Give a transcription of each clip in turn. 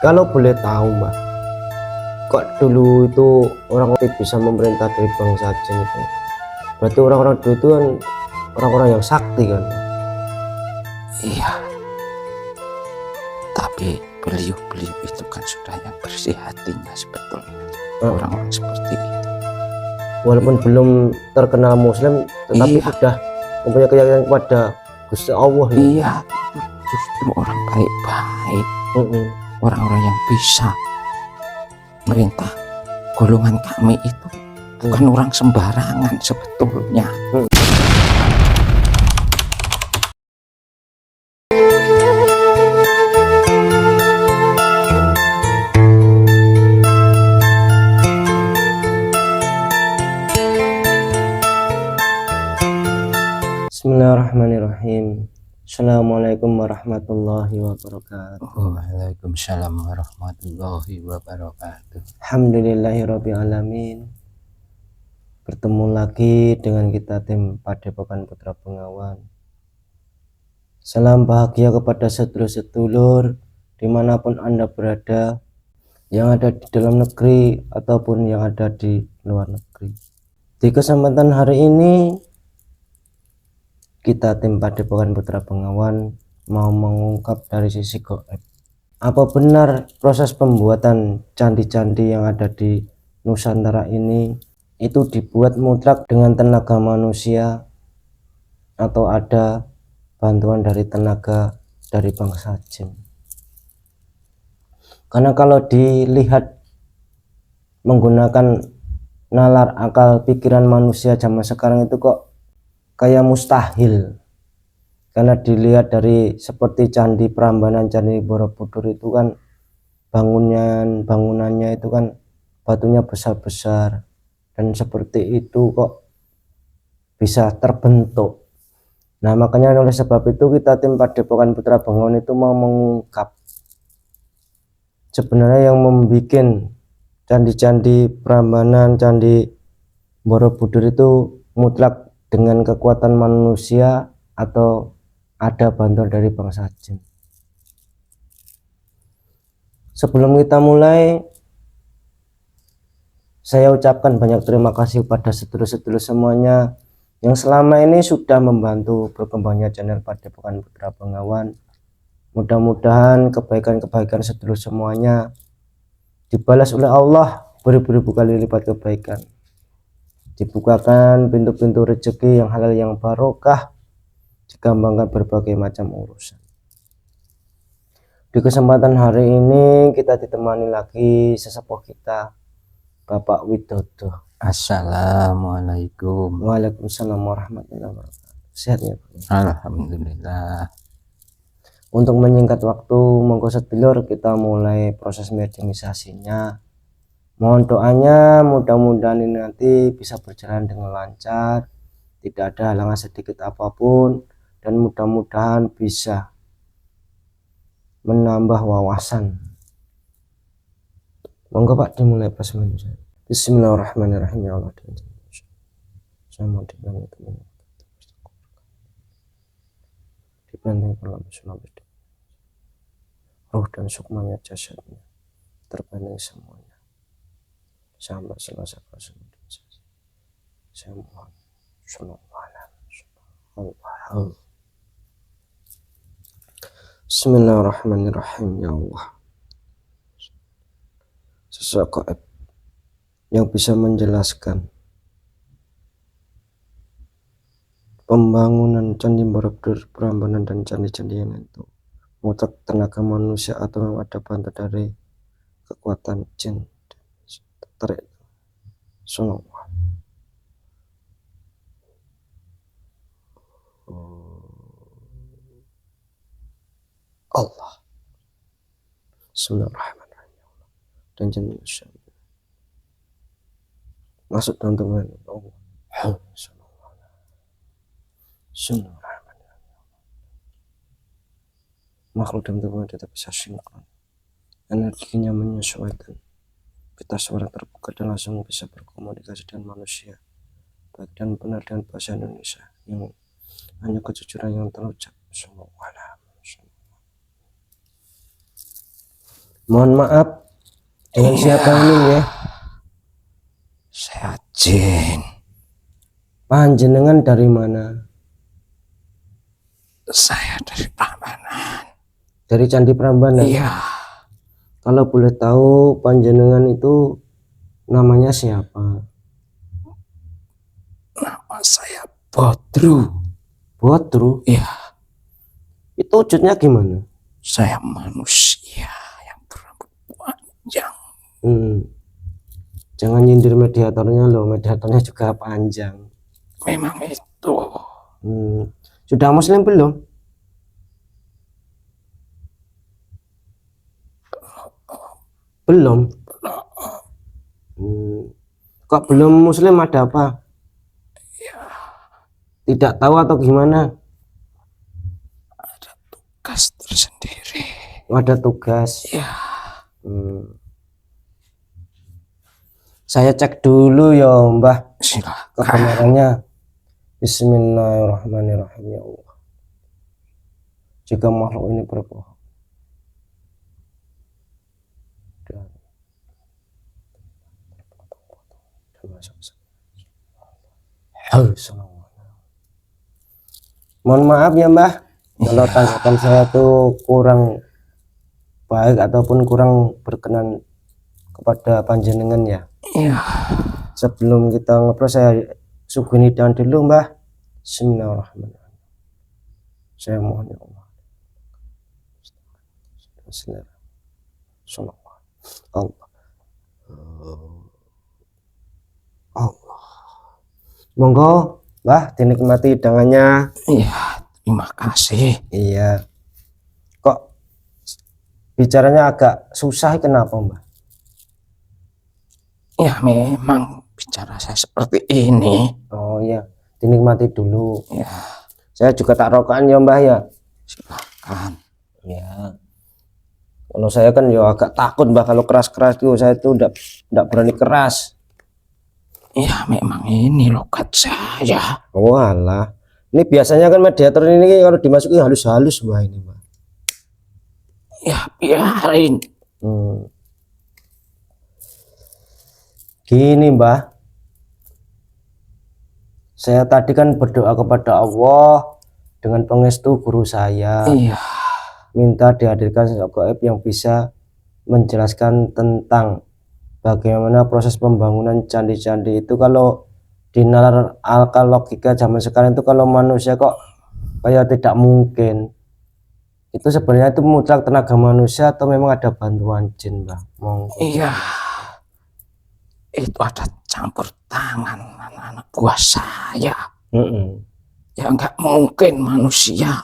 Kalau boleh tahu Mbak, kok dulu itu orang bisa memerintah dari bangsa Jin itu? Berarti orang-orang dulu itu kan orang-orang yang sakti kan? Iya, tapi beliau-beliau itu kan sudah yang bersih hatinya sebetulnya. Orang-orang seperti itu. Walaupun belum terkenal Muslim, tetapi sudah mempunyai keyakinan kepada Gusti Allah. Iya, justru orang baik-baik, orang-orang yang bisa merintah golongan kami itu bukan orang sembarangan sebetulnya. Bismillahirrahmanirrahim. Assalamualaikum warahmatullahi wabarakatuh. Waalaikumsalam warahmatullahi wabarakatuh. Alhamdulillahirabbil alamin. Bertemu lagi dengan kita tim Padepokan Putra Bengawan. Salam bahagia kepada sedulur-sedulur dimanapun Anda berada, yang ada di dalam negeri ataupun yang ada di luar negeri. Di kesempatan hari ini kita tim Padepokan Putra Bengawan mau mengungkap dari sisi gaib, apa benar proses pembuatan candi-candi yang ada di Nusantara ini itu dibuat mutlak dengan tenaga manusia atau ada bantuan dari tenaga dari bangsa jin. Karena kalau dilihat menggunakan nalar akal pikiran manusia zaman sekarang itu kok kayak mustahil. Karena dilihat dari seperti Candi Prambanan, Candi Borobudur itu kan bangunannya itu kan batunya besar-besar, dan seperti itu kok bisa terbentuk. Nah, makanya oleh sebab itu kita tim Padepokan Putra Bengawan itu mau mengungkap sebenarnya yang membuat candi-candi Prambanan, Candi Borobudur itu mutlak dengan kekuatan manusia atau ada bantuan dari bangsa jin. Sebelum kita mulai, saya ucapkan banyak terima kasih kepada sedulur-sedulur semuanya yang selama ini sudah membantu berkembangnya channel Padepokan Putra Bengawan. Mudah-mudahan kebaikan-kebaikan sedulur semuanya dibalas oleh Allah beribu-ribu kali lipat kebaikan. Dibukakan pintu-pintu rezeki yang halal yang barokah, dikembangkan berbagai macam urusan. Di kesempatan hari ini kita ditemani lagi sesepuh kita, Bapak Widodo. Assalamualaikum. Waalaikumsalam warahmatullahi wabarakatuh. Sehat ya Pak? Alhamdulillah. Untuk menyingkat waktu, monggo sedulur kita mulai proses mediumisasinya. Mohon doanya, mudah-mudahan ini nanti bisa berjalan dengan lancar, tidak ada halangan sedikit apapun, dan mudah-mudahan bisa menambah wawasan. Monggo Pak, dimulai proses mediumisasi. Bismillahirrahmanirrahim. Ya Allah, saya mau dibantu roh dan sukmanya jasadnya terbanding semuanya sampai selesai proses mediumisasi. Saya mohon Bismillahirrahmanirrahim. Ya Allah, sosok gaib yang bisa menjelaskan pembangunan Candi Borobudur, Prambanan, dan candi-candi yang itu mutlak tenaga manusia atau ada bantuan dari kekuatan jin terik. Allah. Bismillahirrahmanirrahim. Dan jin masuk dalam tubuh Allah. Bismillahirrahmanirrahim. Makhluk dalam tubuh tidak bisa sinkron, energinya menyesuaikan, pita suara terbuka dan langsung bisa berkomunikasi dengan manusia, baik dan benar dengan bahasa Indonesia yang hanya kejujuran yang terucap. Mohon maaf, dengan siapa ini ya? Saya Jin. Panjenengan dari mana? Saya dari Prambanan. Dari Candi Prambanan. Iya. Kalau boleh tahu panjenengan itu namanya siapa? Nama saya Bodru. Bodru? Iya. Itu wujudnya gimana? Saya manusia yang berambut panjang. Jangan nyindir mediatornya loh, mediatornya juga panjang. Memang itu. Sudah muslim belum? Belum. Kok belum muslim, ada apa? Ya, Tidak tahu atau gimana? ada tugas tersendiri. Ada tugas. Ya. Saya cek dulu ya Mbah Silakan. kebenarannya. Bismillahirrahmanirrahim. Ya Allah, jika makhluk ini berbohong mohon maaf ya Mbah kalau tanggapan saya tuh kurang baik ataupun kurang berkenan kepada panjenengan ya. Iya. Sebelum kita ngobrol saya sugeni dan dulu Mbah. Bismillahirrahmanirrahim. Saya mohon ya Allah. Bismillahirrahmanirrahim. Allah. Allah. Monggo Mbah dinikmati hidangannya. Iya, terima kasih. Iya. Kok bicaranya agak susah, kenapa Mbah? Ya memang bicara saya seperti ini. Oh iya, dinikmati dulu. Ya. Saya juga tak rokokan ya Mbah ya. Silakan. Ya. Kalau saya kan ya agak takut Mbah kalau keras-keras tuh, saya tuh enggak berani keras. Ya memang ini logat saya. Walah. Ini biasanya kan mediator ini kalau dimasuki halus-halus Mbah ini Mbah. Ya biarin. Gini Mbah, saya tadi kan berdoa kepada Allah dengan pengestu guru saya. Iya. Minta dihadirkan sosok gaib yang bisa menjelaskan tentang bagaimana proses pembangunan candi-candi itu. Kalau di nalar akal logika zaman sekarang itu kalau manusia kok kayak tidak mungkin. Itu sebenarnya itu mutlak tenaga manusia atau memang ada bantuan jin Mbah? Monggo. Iya. Itu ada campur tangan anak-anak buah saya. Ya nggak mungkin manusia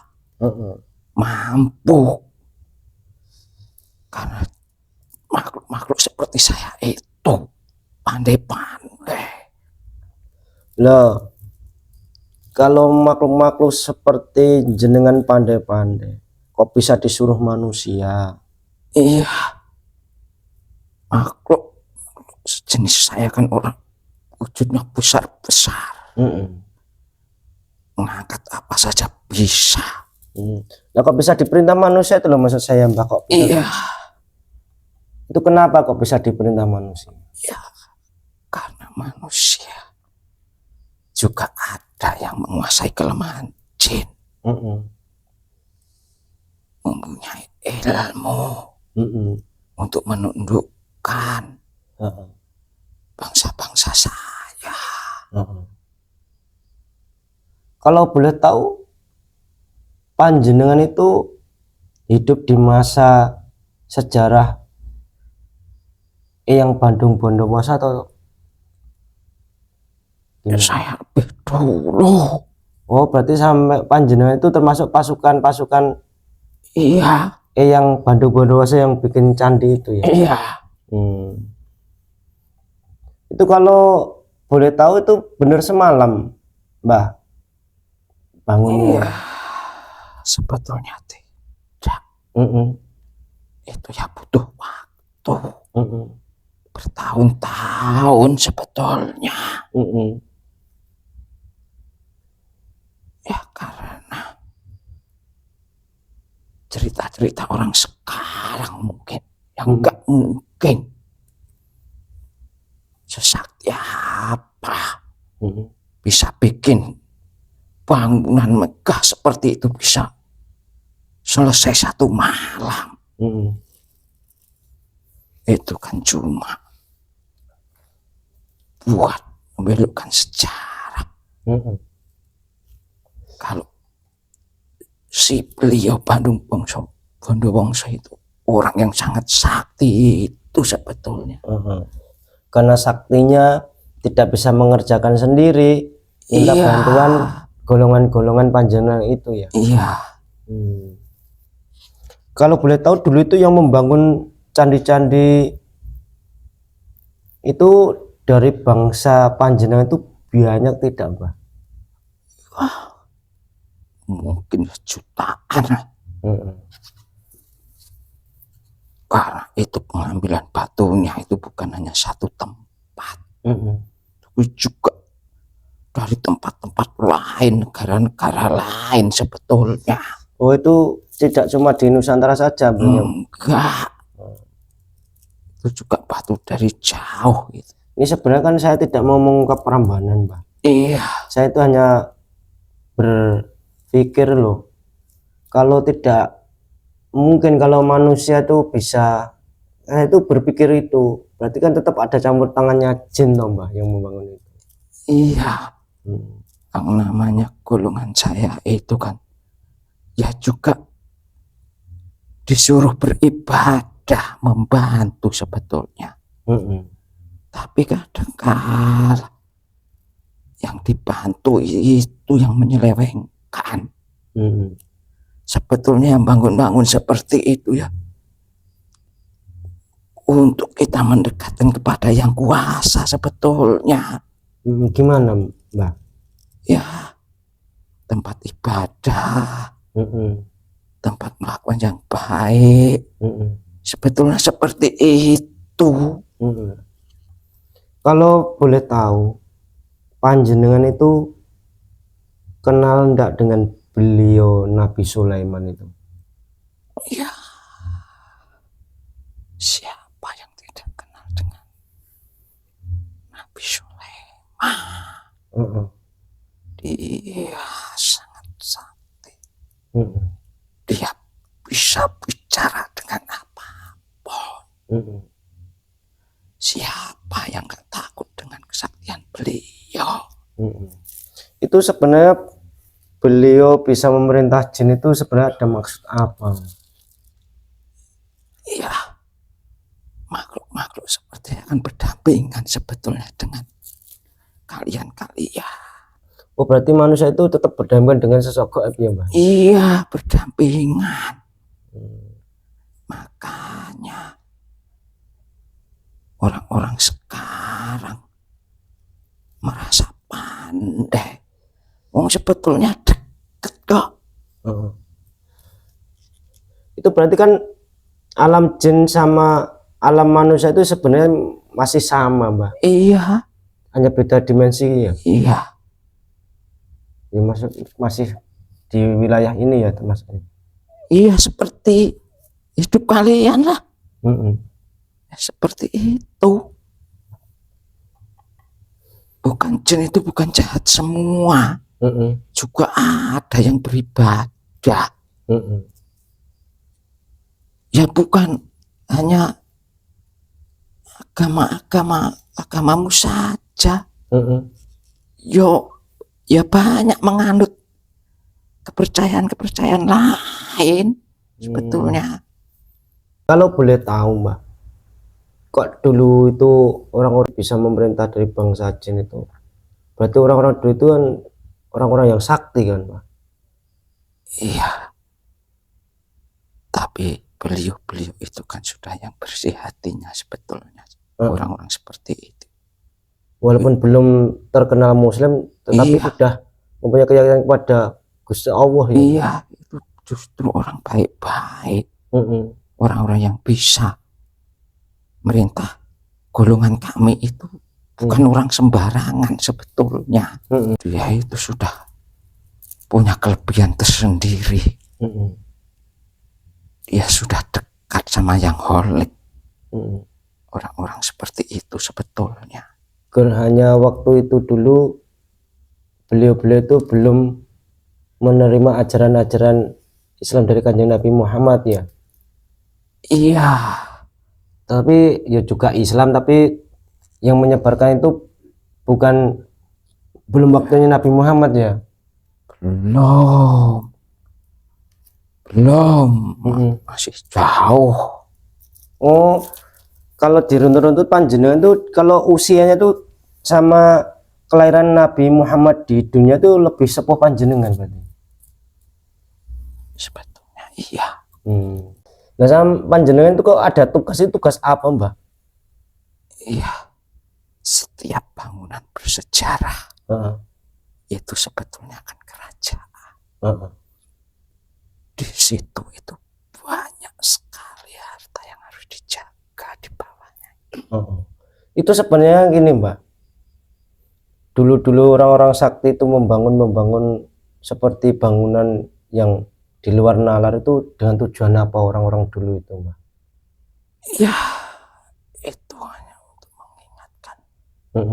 mampu, karena makhluk-makhluk seperti saya itu pandai-pandai. Loh, kalau makhluk-makhluk seperti jenengan pandai-pandai, kok bisa disuruh manusia? Iya, makhluk sejenis saya kan orang wujudnya besar-besar. Mengangkat apa saja bisa. Nah, kok bisa diperintah manusia itu loh maksud saya Mbak, kok bisa? Iya. Itu kenapa kok bisa diperintah manusia? Ya, karena manusia juga ada yang menguasai kelemahan jin. Mempunyai ilmu untuk menundukkan bangsa-bangsa saya. Kalau boleh tahu, panjenengan itu hidup di masa sejarah yang Bandung Bondowoso atau Ya, saya lebih dulu. Oh, berarti sampai panjenengan itu termasuk pasukan-pasukan Iya. yang Bandung Bondowoso yang bikin candi itu ya? Iya. Itu kalau boleh tahu itu benar semalam Mbah bangunnya? Iya. Sebetulnya tidak. Itu ya butuh waktu. Bertahun-tahun sebetulnya. Ya karena cerita-cerita orang sekarang mungkin yang enggak mungkin. Sesakti apa bisa bikin bangunan megah seperti itu bisa selesai satu malam? Itu kan cuma buat membelokkan sejarah. Kalau si beliau Bondowoso itu orang yang sangat sakti itu sebetulnya. Karena saktinya tidak bisa mengerjakan sendiri, minta bantuan golongan-golongan panjenengan itu ya. Iya. Kalau boleh tahu dulu itu yang membangun candi-candi itu dari bangsa panjenengan itu banyak tidak, Mbah? Wah, mungkin jutaan. Karena itu pengambilan batunya itu bukan hanya satu tempat, tapi juga dari tempat-tempat lain, negara-negara lain sebetulnya. Oh, itu tidak cuma di Nusantara saja, enggak. Itu juga batu dari jauh gitu. Ini sebenarnya kan saya tidak mau mengungkap Prambanan, Mbah. Iya. Saya itu hanya berpikir loh, kalau tidak mungkin kalau manusia itu bisa, itu berpikir itu, berarti kan tetap ada campur tangannya jin toh, Mbah, yang membangun itu. Iya. Yang namanya golongan saya itu kan ya juga disuruh beribadah, membantu sebetulnya. Tapi kadang-kala yang dibantu itu yang menyelewengkan. Sebetulnya yang bangun-bangun seperti itu ya untuk kita mendekatkan kepada yang kuasa sebetulnya. Gimana, Mbak? Ya, tempat ibadah, tempat melakukan yang baik, sebetulnya seperti itu. Kalau boleh tahu, panjenengan itu kenal enggak dengan beliau Nabi Sulaiman itu? Ya, siapa yang tidak kenal dengan Nabi Sulaiman? Dia sangat sakti. Dia bisa bicara dengan apapun. Siapa yang gak takut dengan kesaktian beliau? Itu sebenarnya beliau bisa memerintah jin itu sebenarnya ada maksud apa? Iya, makhluk-makhluk seperti akan berdampingan sebetulnya dengan kalian-kalian. Oh, berarti manusia itu tetap berdampingan dengan sosok gaib ya, Mbak? Iya, berdampingan. Makanya orang-orang sekarang merasa pandai. Wong sebetulnya deket kok. Itu berarti kan alam jin sama alam manusia itu sebenarnya masih sama, Mbak? Iya. Hanya beda dimensi ya? Iya. Ya, masih di wilayah ini ya, Mas? Iya, seperti hidup kalian lah. Seperti itu. Bukan jin itu bukan jahat semua. Juga ada yang beribadah. Ya bukan hanya agamamu saja. Ya banyak menganut kepercayaan lain sebetulnya. Kalau boleh tahu, Mbak, kok dulu itu orang-orang bisa memerintah dari bangsa jin itu? Berarti orang-orang dulu itu kan orang-orang yang sakti kan, Pak? Iya. Tapi beliau itu kan sudah yang bersih hatinya sebetulnya. Orang-orang seperti itu. Walaupun belum terkenal Muslim, tetapi sudah mempunyai keyakinan kepada Gusti Allah ya. Iya, itu justru orang baik-baik. Orang-orang yang bisa merintah golongan kami itu bukan orang sembarangan sebetulnya. Dia itu sudah punya kelebihan tersendiri. Dia sudah dekat sama yang holik. Orang-orang seperti itu sebetulnya. Hanya waktu itu dulu beliau-beliau itu belum menerima ajaran-ajaran Islam dari Kanjeng Nabi Muhammad ya. Iya, Tapi ya juga Islam, tapi yang menyebarkan itu belum waktunya Nabi Muhammad ya. belum, masih jauh. Oh, kalau diruntut-runtut panjenengan tuh kalau usianya tuh sama kelahiran Nabi Muhammad di dunia tuh lebih sepuh panjenengan berarti. Sebetulnya iya. Nah, sama panjenengan itu kok ada tugas apa, Mbah? Iya, setiap bangunan bersejarah itu sebetulnya kan kerajaan. Di situ itu banyak sekali harta yang harus dijaga di bawahnya. Itu sebenarnya gini, Mbak. Dulu-dulu orang-orang sakti itu membangun seperti bangunan yang di luar nalar itu dengan tujuan apa orang-orang dulu itu, Mbak? Ya, itu hanya untuk mengingatkan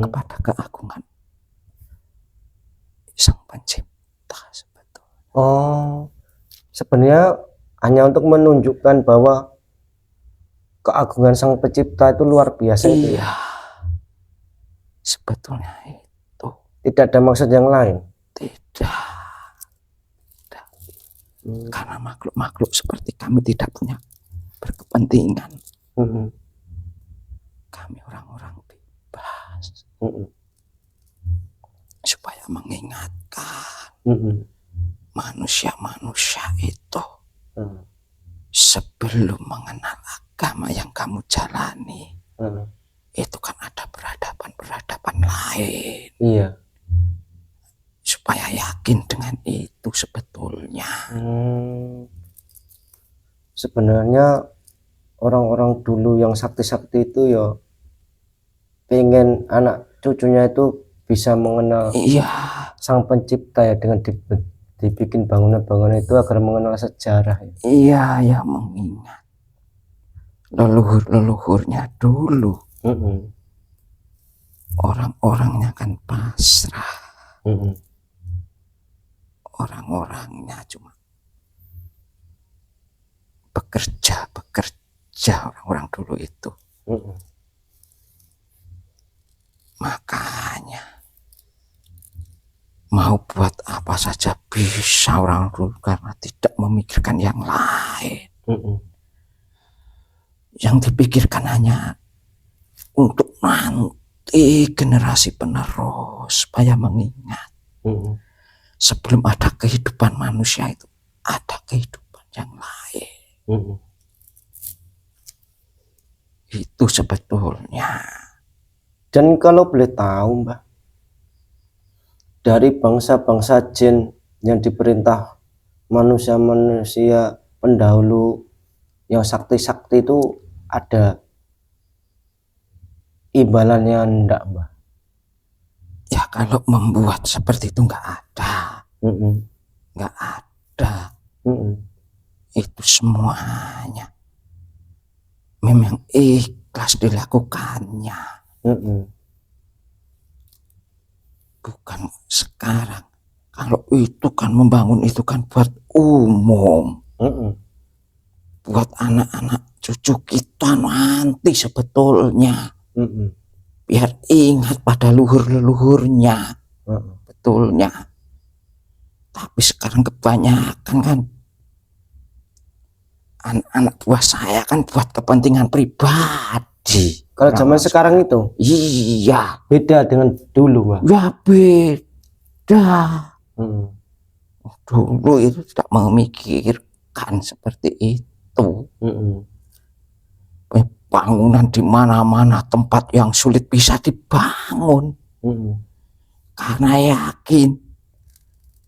kepada keagungan Sang Pencipta sebetulnya. Oh, sebenarnya hanya untuk menunjukkan bahwa keagungan Sang Pencipta itu luar biasa. Itu Iya, sebetulnya itu. Tidak ada maksud yang lain. Tidak. Karena makhluk-makhluk seperti kami tidak punya berkepentingan. Kami orang-orang bebas. Supaya mengingatkan manusia-manusia itu sebelum mengenal agama yang kamu jalani, itu kan ada peradaban lain. Iya. Supaya yakin dengan itu sebetulnya. Sebenarnya orang-orang dulu yang sakti-sakti itu ya pengen anak cucunya itu bisa mengenal Sang Pencipta ya, dengan dibikin bangunan-bangunan itu agar mengenal sejarah ya. Iya, ya, mengingat leluhur-leluhurnya dulu. Orang-orangnya kan pasrah. Orang-orangnya cuma bekerja orang-orang dulu itu. Makanya mau buat apa saja bisa orang dulu karena tidak memikirkan yang lain. Yang dipikirkan hanya untuk nanti generasi penerus supaya mengingat. Sebelum ada kehidupan manusia itu ada kehidupan yang lain. Itu sebetulnya. Dan kalau boleh tahu, Mbah, dari bangsa-bangsa jin yang diperintah manusia-manusia pendahulu yang sakti-sakti itu ada imbalannya enggak, Mbah? Ya, kalau membuat seperti itu nggak ada. Nggak ada. Itu semuanya memang ikhlas dilakukannya. Bukan sekarang. Kalau itu kan membangun itu kan buat umum. Buat anak-anak cucu kita nanti sebetulnya. Biar ingat pada leluhur-leluhurnya. Betulnya. Tapi sekarang kebanyakan kan anak-anak buah saya kan buat kepentingan pribadi. Kalau zaman sekarang itu iya beda dengan dulu, Mbak. Ya beda. Dulu itu tidak memikirkan seperti itu. Bangunan di mana-mana, tempat yang sulit bisa dibangun. Karena yakin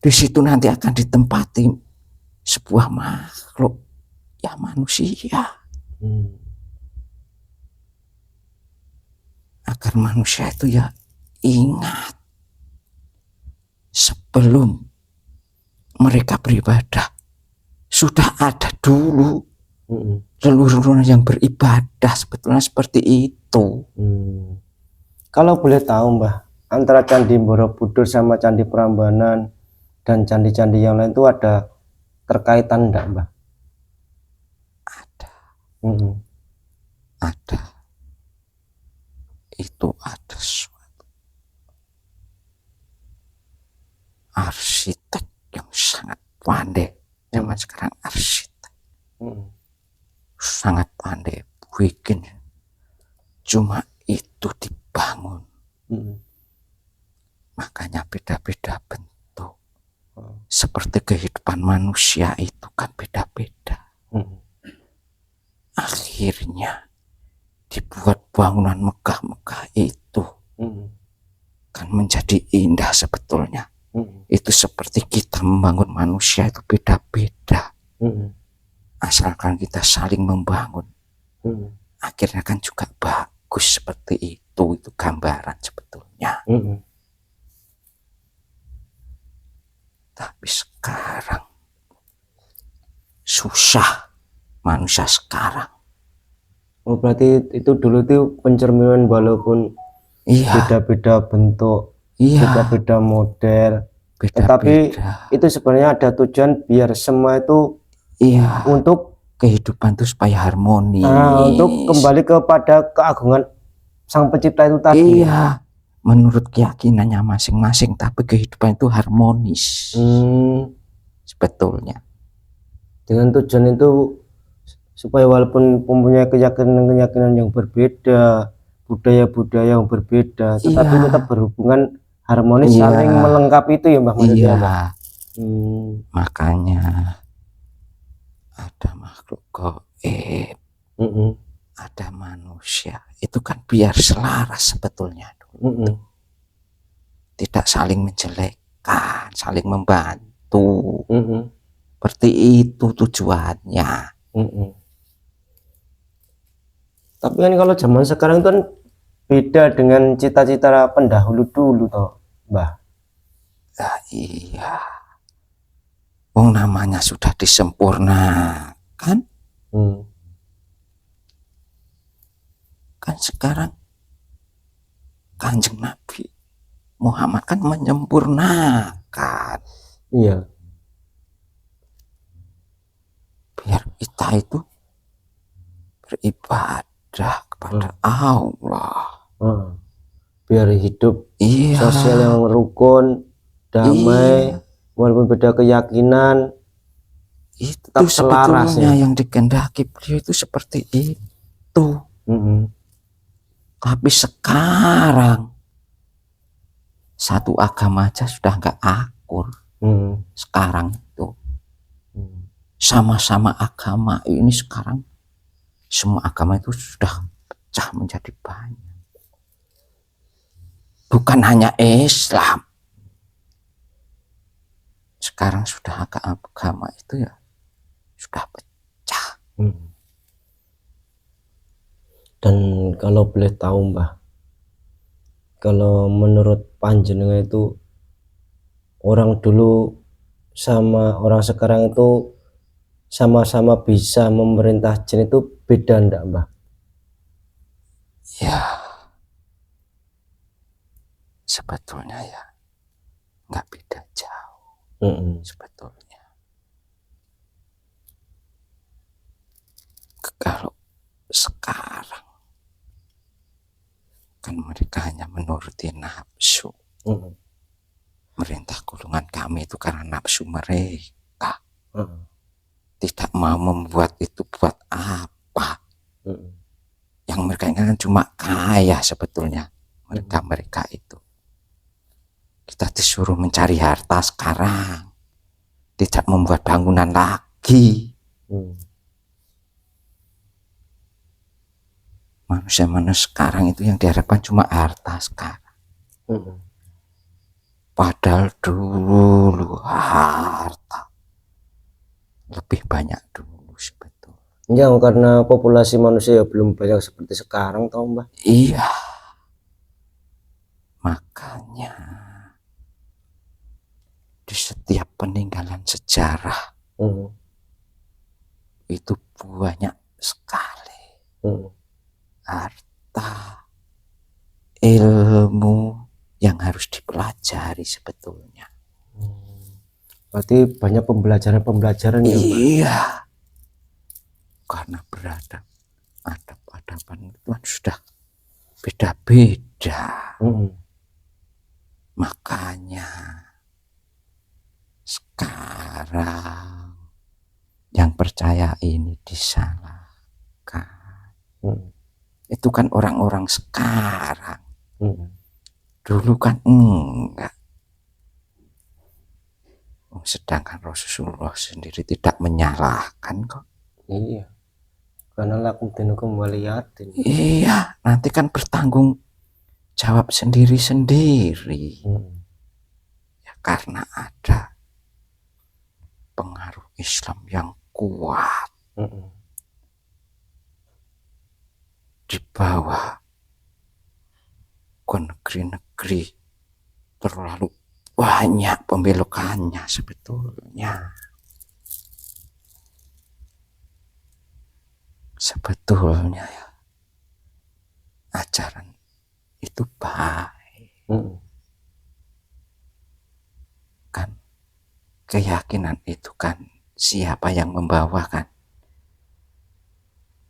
di situ nanti akan ditempati sebuah makhluk, ya manusia. Agar manusia itu ya ingat sebelum mereka beribadah sudah ada dulu leluhur yang beribadah sebetulnya seperti itu. Kalau boleh tahu Mbah, antara Candi Borobudur sama Candi Prambanan dan candi-candi yang lain itu ada terkaitan enggak Mbah? Ada. Mm-mm. Ada. Itu ada suatu arsitek yang sangat pandai. Zaman sekarang arsitek sangat pandai bikin, cuma itu dibangun. Makanya beda-beda bentuk. Seperti kehidupan manusia itu kan beda-beda. Akhirnya dibuat bangunan megah-megah itu kan menjadi indah sebetulnya. Itu seperti kita membangun manusia itu beda-beda. Asalkan kita saling membangun, akhirnya kan juga bagus seperti itu gambaran sebetulnya. Tapi sekarang susah manusia sekarang. Oh berarti itu dulu itu pencerminan walaupun beda-beda bentuk, beda-beda model, tetapi itu sebenarnya ada tujuan biar semua itu untuk kehidupan itu supaya harmonis. Untuk kembali kepada keagungan Sang Pencipta itu tadi. Menurut keyakinannya masing-masing, tapi kehidupan itu harmonis. Sebetulnya. Dengan tujuan itu supaya walaupun mempunyai keyakinan-keyakinan yang berbeda, budaya-budaya yang berbeda, tetapi tetap berhubungan harmonis, saling melengkapi itu ya Mbah. Makanya ada makhluk gaib, ada manusia, itu kan biar selaras sebetulnya. Tidak saling menjelekkan, saling membantu. Seperti itu tujuannya. Tapi kan kalau zaman sekarang itu kan beda dengan cita-cita pendahulu dulu toh Mbah. Iya. Namanya sudah disempurnakan. Kan sekarang Kanjeng Nabi Muhammad kan menyempurnakan. Iya. Biar kita itu beribadah kepada Allah. Biar hidup sosial yang rukun, damai, walaupun beda keyakinan, itu tetap selaras ya. Yang dikehendaki beliau itu seperti itu. Tapi sekarang satu agama aja sudah nggak akur. Sekarang itu sama-sama agama ini sekarang semua agama itu sudah pecah menjadi banyak. Bukan hanya Islam. Sekarang sudah agama itu ya sudah pecah. Dan kalau boleh tahu Mbah, kalau menurut panjenengan itu orang dulu sama orang sekarang itu sama-sama bisa memerintah jin itu beda enggak Mbah? Ya, sebetulnya ya nggak beda jauh. Sebetulnya kalau sekarang kan mereka hanya menuruti nafsu. Merintah golongan kami itu karena nafsu mereka. Tidak mau membuat itu buat apa. Yang mereka inginkan cuma kaya sebetulnya. Mereka itu. Kita disuruh mencari harta sekarang. Tidak membuat bangunan lagi. Manusia-manusia sekarang itu yang diharapkan cuma harta sekarang. Padahal dulu harta lebih banyak dulu sebetulnya. Ya karena populasi manusia belum banyak seperti sekarang tau Mbah. Iya. Makanya di setiap peninggalan sejarah itu banyak sekali. Harta, ilmu yang harus dipelajari sebetulnya. Berarti banyak pembelajaran ya, Mbak? Iya, karena adab-adaban itu kan sudah beda-beda. Makanya sekarang yang percaya ini disalahkan. Itu kan orang-orang sekarang. Dulu kan enggak. Sedangkan Rasulullah sendiri tidak menyalahkan kok. Iya, karena lakum dinukum waliyatin. Iya, nanti kan bertanggung jawab sendiri-sendiri. Ya, karena ada pengaruh Islam yang kuat di bawah ke negeri-negeri terlalu banyak pembelokannya sebetulnya. Sebetulnya ya, ajaran itu baik. Kan keyakinan itu kan siapa yang membawakan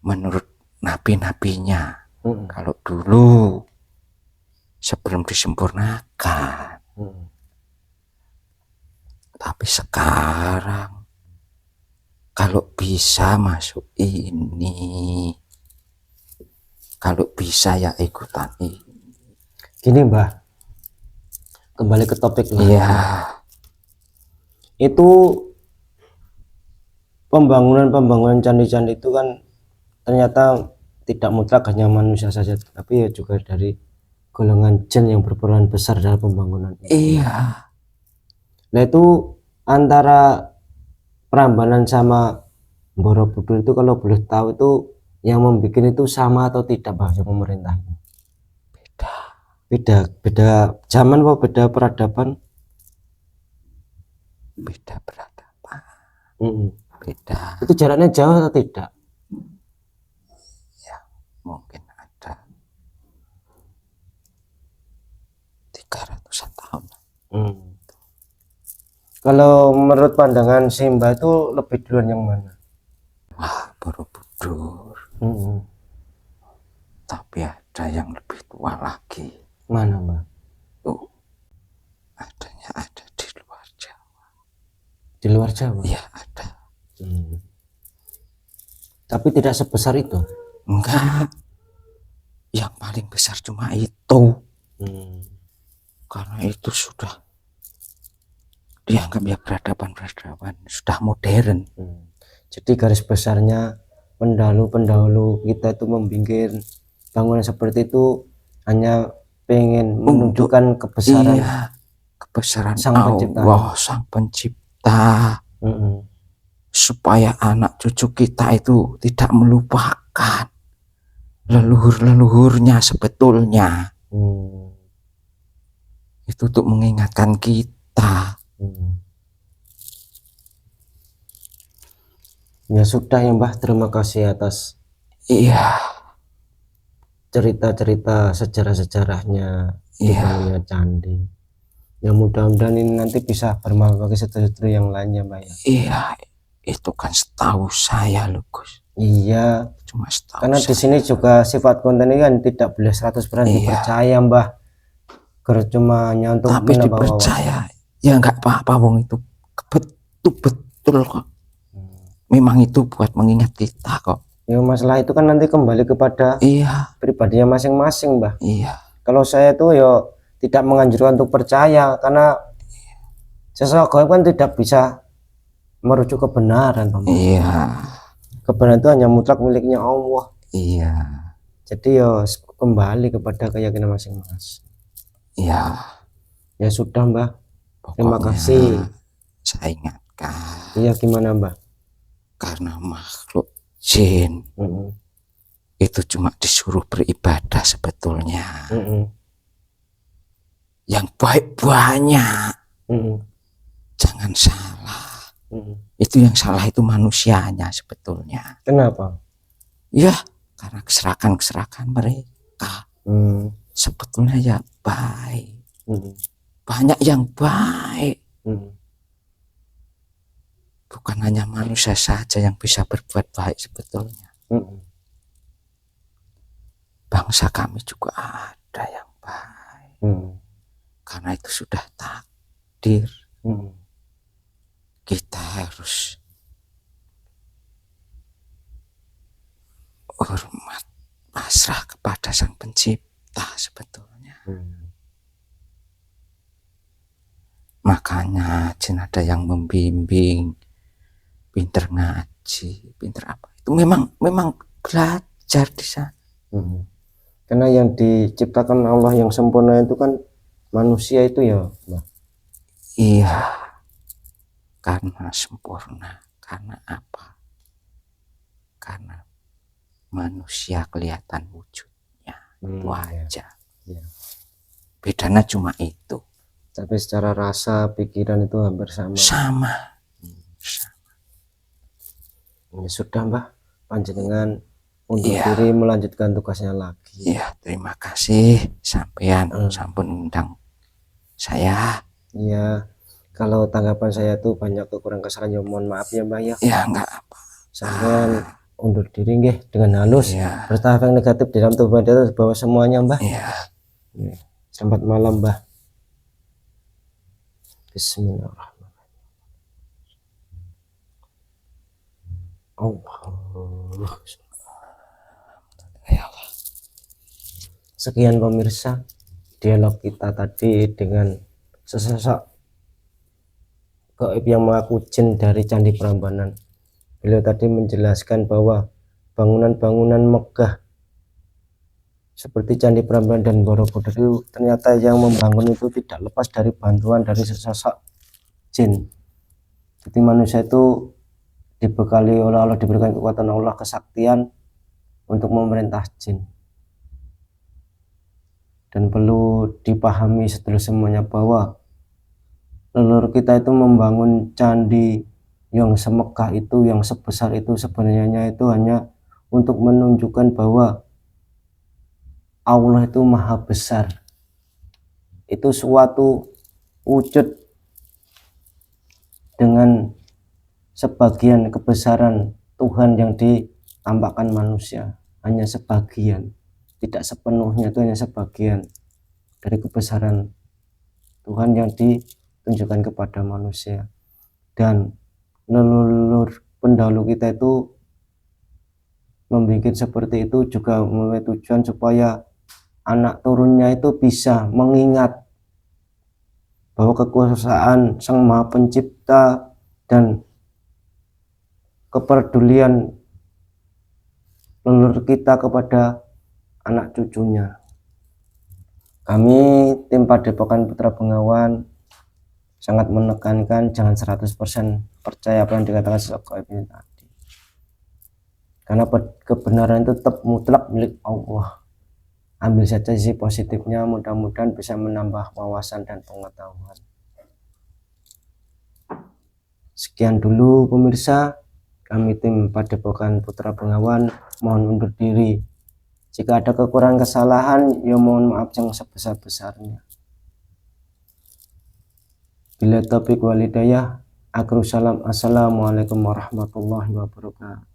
menurut nabi-nabinya. Kalau dulu sebelum disempurnakan. Tapi sekarang kalau bisa masuk ini, kalau bisa ya ikutan ini. Gini Mbah, kembali ke topik lah. Iya. Itu pembangunan candi-candi itu kan ternyata tidak mutlak hanya manusia saja, tapi ya juga dari golongan jin yang berperan besar dalam pembangunan. Iya. Nah itu antara Prambanan sama Borobudur itu kalau boleh tahu itu yang membuat itu sama atau tidak bahasa pemerintah? Beda zaman apa beda peradaban? Beda peradaban. Beda. Itu jaraknya jauh atau tidak? Ya mungkin ada 300-an tahun. Kalau menurut pandangan Simba itu lebih duluan yang mana? Wah, Borobudur. Tapi ada yang lebih tua lagi. Mana Mbak? Adanya ada di luar Jawa. Di luar Jawa? Iya ada. Tapi tidak sebesar itu? Enggak. Yang paling besar cuma itu. Karena itu sudah dianggap ya peradaban sudah modern. Jadi garis besarnya pendahulu kita itu membikin bangunan seperti itu hanya pengen menunjukkan kebesaran. Iya, kebesaran Sang Pencipta. Allah, Sang Pencipta. Supaya anak cucu kita itu tidak melupakan leluhur-leluhurnya sebetulnya. Itu untuk mengingatkan kita. Ya sudah ya Mbah, terima kasih atas cerita-cerita sejarah-sejarahnya dibangunnya candi. Ya mudah-mudahan ini nanti bisa bermanfaat bagi saudara-saudara yang lainnya Mbah ya. Iya, itu kan setahu saya loh Gus. Iya, cuma setahu karena saya. Di sini juga sifat konten ini kan tidak boleh 100% dipercaya Mbah. Cuma hanya untuk tapi dipercaya ya nggak apa-apa wong itu betul kok. Memang itu buat mengingat kita kok. Ya masalah itu kan nanti kembali kepada pribadinya masing-masing Mbah. Kalau saya tuh ya tidak menganjurkan untuk percaya karena sesuatu kan tidak bisa merujuk kebenaran. Kebenaran itu hanya mutlak miliknya Allah. Jadi ya kembali kepada keyakinan masing-masing. Ya sudah Mbah. Terima kasih. Saya ingatkan. Iya gimana Mbah? Karena makhluk jin itu cuma disuruh beribadah sebetulnya. Yang baik banyak. Jangan salah. Itu yang salah itu manusianya sebetulnya. Kenapa? Ya, karena keserakan mereka. Sebetulnya ya baik. Banyak yang baik. Bukan hanya manusia saja yang bisa berbuat baik sebetulnya. Bangsa kami juga ada yang baik. Karena itu sudah takdir. Kita harus hormat, pasrah kepada Sang Pencipta sebetulnya. Makanya jin ada yang membimbing, pinter ngaji, pinter apa. Itu memang belajar di sana. Karena yang diciptakan Allah yang sempurna itu kan manusia itu ya, Mbah. Iya, karena sempurna. Karena apa? Karena manusia kelihatan wujudnya, itu aja. Ya. Bedanya cuma itu. Tapi secara rasa, pikiran itu hampir sama. Sama. Ya sudah, Mbah, panjenengan untuk diri melanjutkan tugasnya lagi. Iya, terima kasih sampean sampun undang saya. Iya, kalau tanggapan saya tuh banyak kekurangan kesalahan, ya mohon maaf ya, Mbah ya. Ya enggak apa. Sampean undur diri nggih dengan halus. Bertahap yang negatif di dalam tubuh itu bawa semuanya, Mbah. Iya. Selamat malam, Mbah. Bismillahirrahmanirrahim. Allah. Sekian pemirsa dialog kita tadi dengan sesosok gaib yang mengaku jin dari Candi Prambanan. Beliau tadi menjelaskan bahwa bangunan-bangunan megah seperti Candi Prambanan dan Borobudur itu ternyata yang membangun itu tidak lepas dari bantuan dari sesosok jin. Jadi manusia itu dibekali oleh Allah, diberikan kekuatan Allah, kesaktian untuk memerintah jin. Dan perlu dipahami setelah semuanya bahwa leluhur kita itu membangun candi yang semegah itu, yang sebesar itu, sebenarnya itu hanya untuk menunjukkan bahwa Allah itu maha besar. Itu suatu wujud dengan sebagian kebesaran Tuhan yang ditampakkan manusia, hanya sebagian, tidak sepenuhnya, itu hanya sebagian dari kebesaran Tuhan yang ditunjukkan kepada manusia. Dan leluhur pendahulu kita itu membuat seperti itu juga memiliki tujuan supaya anak turunnya itu bisa mengingat bahwa kekuasaan Sang Maha Pencipta dan kepedulian leluhur kita kepada anak cucunya. Kami tim Padepokan Putra Bengawan sangat menekankan jangan 100% percaya apa yang dikatakan sosok gaib ini tadi, karena kebenaran itu tetap mutlak milik Allah. Ambil saja sisi positifnya, mudah-mudahan bisa menambah wawasan dan pengetahuan. Sekian dulu pemirsa, kami tim Padepokan Putra Bengawan mohon undur diri. Jika ada kekurangan kesalahan, ya mohon maaf yang sebesar-besarnya. Bila taufiq wal hidayah, akhiru salam, assalamualaikum warahmatullahi wabarakatuh.